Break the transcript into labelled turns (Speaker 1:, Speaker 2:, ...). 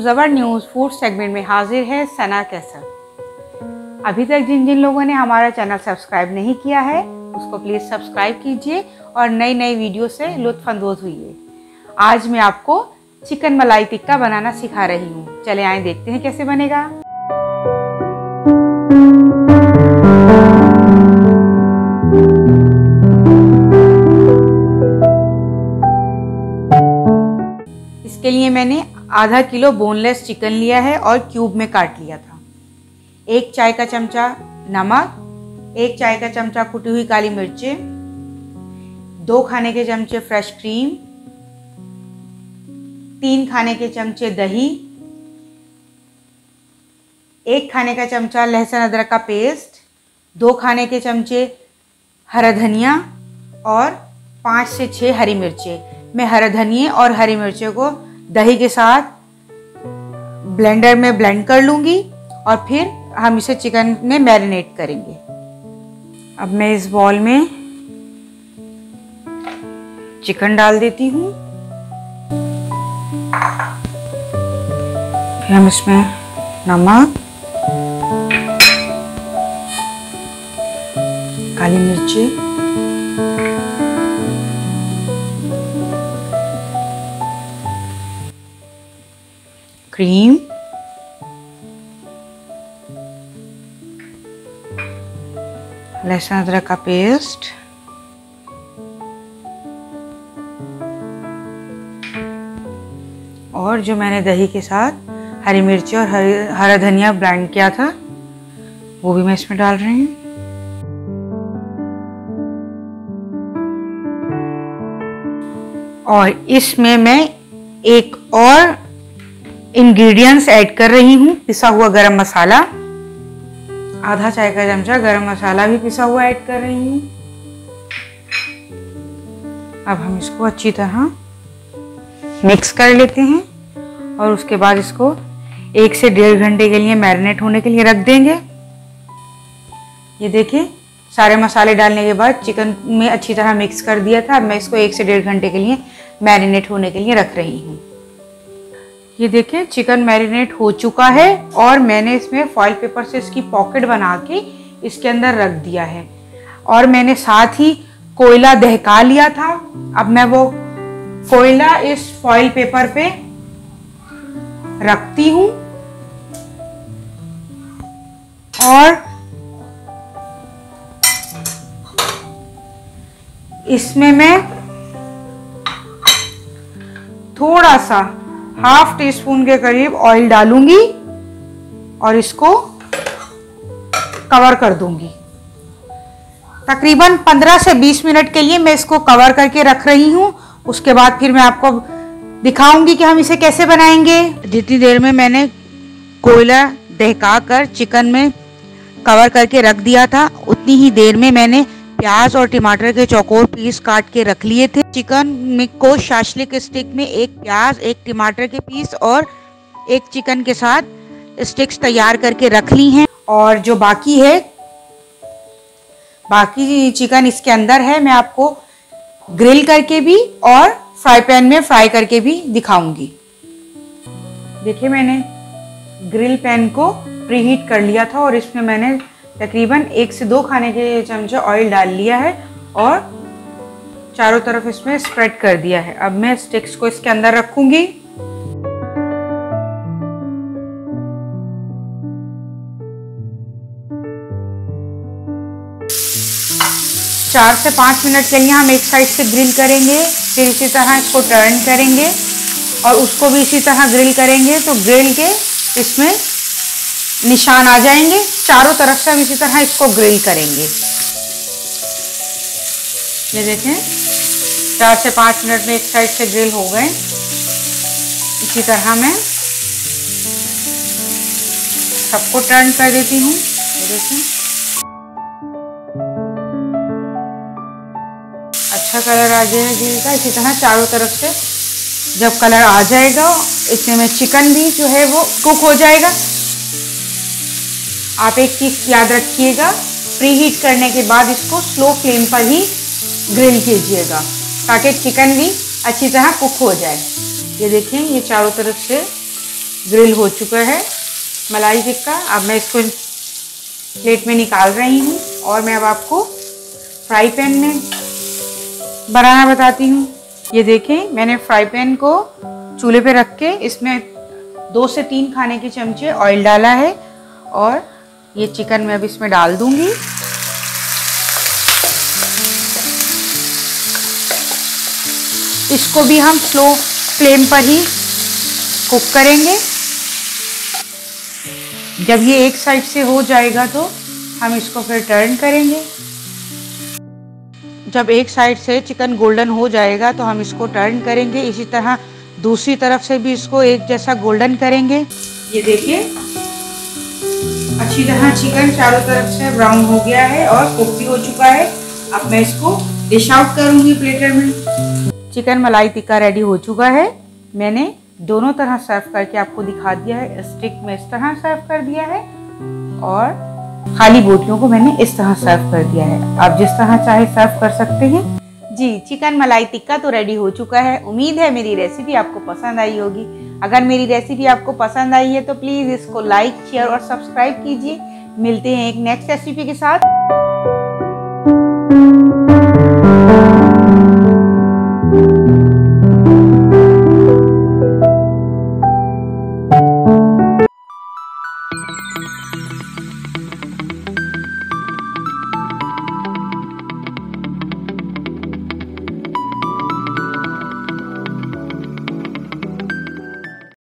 Speaker 1: ज़बर news food segment में हाजिर है सना कैसर। अभी तक जिन जिन लोगों ने हमारा चैनल सब्सक्राइब नहीं किया है उसको प्लीज़ सब्सक्राइब कीजिए और नई नई वीडियो से लुत्फ़अंदोज़ हुइए। आज मैं आपको चिकन मलाई टिक्का बनाना सिखा रही हूँ। चले आए देखते हैं कैसे बनेगा। इसके लिए मैंने आधा किलो बोनलेस चिकन लिया है और क्यूब में काट लिया था। 1 चाय का चमचा नमक, 1 चाय का चमचा कुटी हुई काली मिर्चें, 2 खाने के चमचे फ्रेश क्रीम, 3 खाने के चमचे दही, 1 खाने का चमचा लहसुन अदरक का पेस्ट, 2 खाने के चमचे हरा धनिया और 5 से 6 हरी मिर्चें। मैं हरा धनिया और हरी मिर्चों को दही के साथ ब्लेंडर में ब्लेंड कर लूँगी और फिर हम इसे चिकन में मैरिनेट करेंगे। अब मैं इस बॉल में चिकन डाल देती हूँ। फिर हम इसमें नमक, काली मिर्ची, क्रीम, लहसुन अदरक का पेस्ट, और जो मैंने दही के साथ हरी मिर्ची और हरा धनिया ब्लेंड किया था वो भी मैं इसमें डाल रही हूँ। और इसमें मैं एक और इंग्रेडिएंट्स ऐड कर रही हूँ, पिसा हुआ गरम मसाला, आधा चाय का चमचा गरम मसाला भी पिसा हुआ ऐड कर रही हूँ। अब हम इसको अच्छी तरह मिक्स कर लेते हैं और उसके बाद इसको 1 से 1.5 घंटे के लिए मैरिनेट होने के लिए रख देंगे। ये देखिए सारे मसाले डालने के बाद चिकन में अच्छी तरह मिक्स कर दिया था। अब मैं इसको 1 से 1.5 घंटे के लिए मैरिनेट होने के लिए रख रही हूँ। ये देखिए चिकन मैरिनेट हो चुका है और मैंने इसमें फॉइल पेपर से इसकी पॉकेट बना के इसके अंदर रख दिया है और मैंने साथ ही कोयला दहका लिया था। अब मैं वो कोयला इस फॉइल पेपर पे रखती हूँ और इसमें मैं थोड़ा सा 1/2 टीस्पून के करीब ऑयल डालूंगी और इसको कवर कर दूंगी। तकरीबन 15 से 20 मिनट के लिए मैं इसको कवर करके रख रही हूँ। उसके बाद फिर मैं आपको दिखाऊंगी कि हम इसे कैसे बनाएंगे। जितनी देर में मैंने कोयला दहका कर चिकन में कवर करके रख दिया था उतनी ही देर में मैंने प्याज और टमाटर के चौकोर पीस काट के रख लिए थे। चिकन को शाशलिक स्टिक में 1 प्याज, 1 टमाटर के पीस और 1 चिकन के साथ स्टिक्स तैयार करके रख ली हैं। और जो बाकी चिकन इसके अंदर है, मैं आपको ग्रिल करके भी और फ्राई पैन में फ्राई करके भी दिखाऊंगी। देखिए मैंने ग्रिल पैन को प्रीहीट कर लिया था और इसमें मैंने तकरीबन 1 से 2 खाने के चमचे ऑयल डाल लिया है और चारों तरफ इसमें स्प्रेड कर दिया है। अब मैं स्टिक्स को इसके अंदर रखूंगी। चार से 5 मिनट के लिए हम एक साइड से ग्रिल करेंगे, फिर इसी तरह इसको टर्न करेंगे और उसको भी इसी तरह ग्रिल करेंगे तो ग्रिल के इसमें निशान आ जाएंगे। चारों तरफ से हम इसी तरह इसको ग्रिल करेंगे। ये देखें 4 से 5 मिनट में एक साइड से ग्रिल हो गए। इसी तरह मैं सबको टर्न कर देती हूँ। ये देखें अच्छा कलर आ जाएगा ग्रिल का। इसी तरह चारों तरफ से जब कलर आ जाएगा इसमें मैं चिकन भी जो है वो कुक हो जाएगा। आप एक चीज़ याद रखिएगा, प्रीहीट करने के बाद इसको स्लो फ्लेम पर ही ग्रिल कीजिएगा ताकि चिकन भी अच्छी तरह कुक हो जाए। ये देखें ये चारों तरफ से ग्रिल हो चुका है मलाई टिक्का। अब मैं इसको प्लेट में निकाल रही हूँ और मैं अब आपको फ्राई पैन में बनाना बताती हूँ। ये देखें, मैंने फ्राई पैन को चूल्हे पे रख के इसमें 2 से 3 खाने के चमचे ऑयल डाला है और ये चिकन मैं अब इसमें डाल दूंगी। इसको भी हम स्लो फ्लेम पर ही कुक करेंगे। जब ये एक साइड से हो जाएगा तो हम इसको फिर टर्न करेंगे। जब एक साइड से चिकन गोल्डन हो जाएगा तो हम इसको टर्न करेंगे। इसी तरह दूसरी तरफ से भी इसको एक जैसा गोल्डन करेंगे। ये देखिए, अच्छी तरह चिकन चारों तरफ से ब्राउन हो गया है और कुक भी हो चुका है। अब मैं इसको डिश आउट करूंगी प्लेटर में। चिकन मलाई टिक्का रेडी हो चुका है। मैंने दोनों तरह सर्व करके आपको दिखा दिया है। स्टिक में इस तरह सर्व कर दिया है और खाली बोटियों को मैंने इस तरह सर्व कर दिया है। आप जिस तरह चाहे सर्व कर सकते हैं। जी, चिकन मलाई टिक्का तो रेडी हो चुका है। उम्मीद है मेरी रेसिपी आपको पसंद आई होगी। अगर मेरी रेसिपी आपको पसंद आई है तो प्लीज़ इसको लाइक, शेयर और सब्सक्राइब कीजिए। मिलते हैं एक नेक्स्ट रेसिपी के साथ।